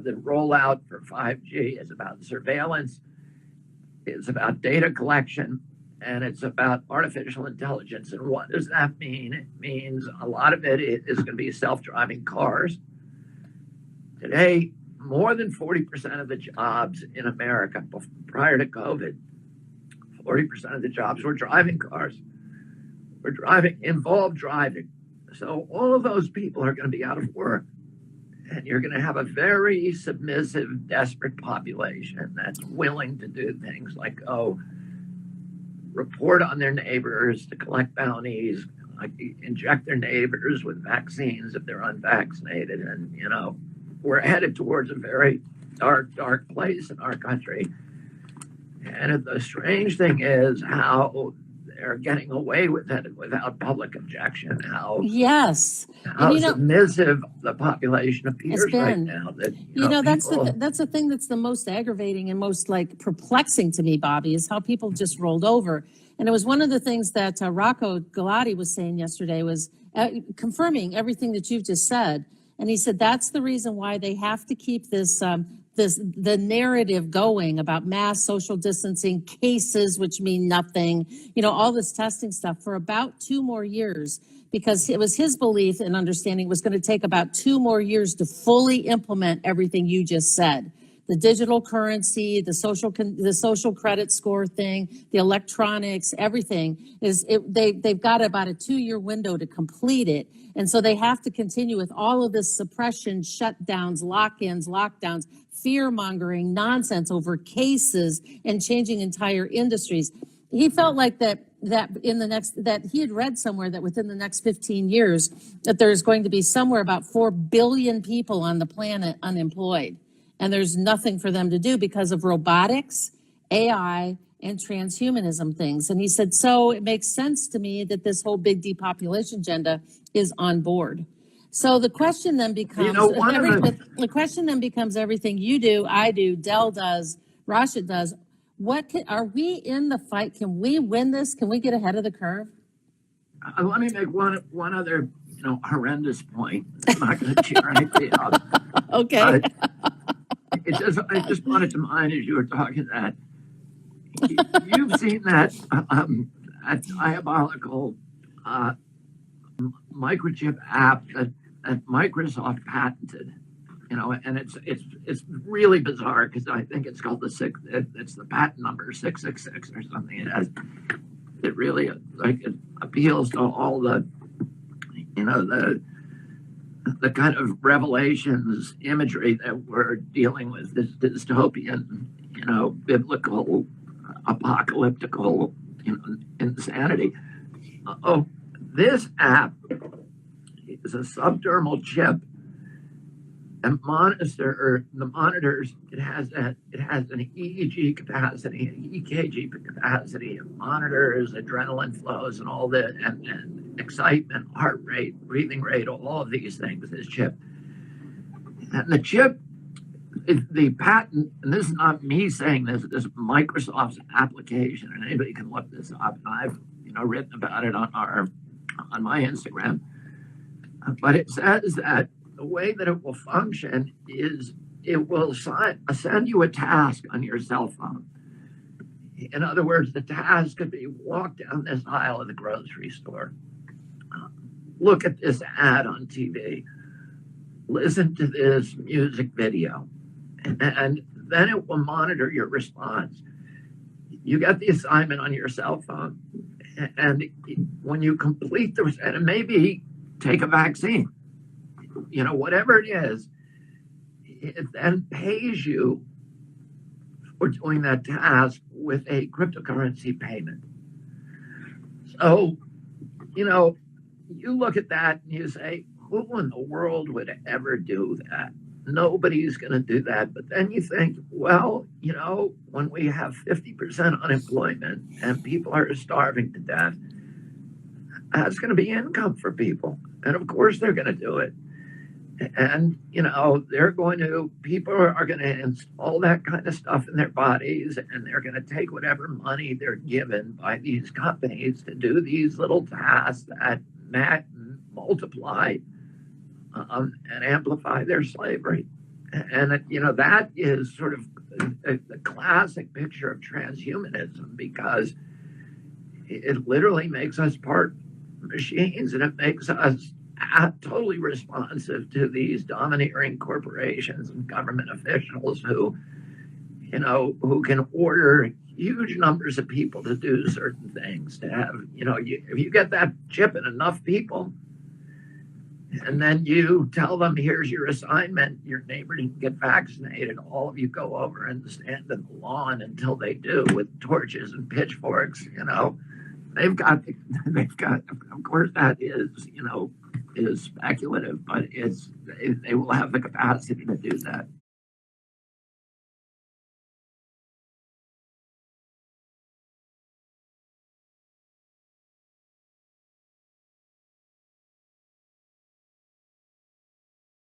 the rollout for 5G is about surveillance, it's about data collection, and it's about artificial intelligence. And what does that mean? It means a lot of it is going to be self-driving cars. Today, more than 40% of the jobs in America prior to COVID, 40% of the jobs were driving cars. Involved driving. So all of those people are going to be out of work. And you're going to have a very submissive, desperate population that's willing to do things like, report on their neighbors, to collect bounties, like inject their neighbors with vaccines if they're unvaccinated. And, we're headed towards a very dark, dark place in our country. And the strange thing is how they're getting away with it without public objection. How submissive the population appears right now. That that's the thing that's the most aggravating and most perplexing to me, Bobby, is how people just rolled over. And it was one of the things that Rocco Galati was saying yesterday, was confirming everything that you've just said. And he said that's the reason why they have to keep the narrative going about mass social distancing cases, which mean nothing, all this testing stuff for about 2 more years, because it was his belief and understanding was going to take about 2 more years to fully implement everything you just said. The digital currency, the social credit score thing, the electronics, everything they've got about a 2-year window to complete it. And so they have to continue with all of this suppression, shutdowns, lock-ins, lockdowns, fear-mongering nonsense over cases and changing entire industries. He felt like that he had read somewhere that within the next 15 years that there's going to be somewhere about 4 billion people on the planet unemployed. And there's nothing for them to do because of robotics, AI, and transhumanism things. And he said, so it makes sense to me that this whole big depopulation agenda is on board. So the question then becomes, everything you do, I do, Dell does, Rashid does. Are we in the fight? Can we win this? Can we get ahead of the curve? Let me make one other, horrendous point. I'm not going to cheer anything up. Okay. I just brought it to mind as you were talking that you've seen that diabolical Microchip app that Microsoft patented, and it's really bizarre because I think it's called it's the patent number 666 or something. It really it appeals to all the the kind of revelations imagery that we're dealing with, this dystopian, biblical, apocalyptical, insanity. This app is a subdermal chip and the monitors. It has an EEG capacity, an EKG capacity. It monitors adrenaline flows and all that, and excitement, heart rate, breathing rate, all of these things. This chip, and the chip, the patent, and this is not me saying this. This is Microsoft's application, and anybody can look this up. I've written about it on my Instagram. But it says that the way that it will function is it will send you a task on your cell phone. In other words, the task could be walk down this aisle of the grocery store, look at this ad on TV, listen to this music video, and then it will monitor your response. You get the assignment on your cell phone, and when you complete and it may be take a vaccine, whatever it is, it then pays you for doing that task with a cryptocurrency payment. So, you look at that and you say, who in the world would ever do that? Nobody's going to do that. But then you think, well, when we have 50% unemployment and people are starving to death, that's going to be income for people. And of course they're going to do it. And, people are going to install that kind of stuff in their bodies, and they're going to take whatever money they're given by these companies to do these little tasks that multiply and amplify their slavery. And that is sort of a classic picture of transhumanism, because it literally makes us part machines, and it makes us totally responsive to these domineering corporations and government officials who can order huge numbers of people to do certain things. To have, if you get that chip in enough people, and then you tell them, here's your assignment, your neighbor didn't get vaccinated, all of you go over and stand in the lawn until they do, with torches and pitchforks. They've got, of course, that is speculative, but they will have the capacity to do that.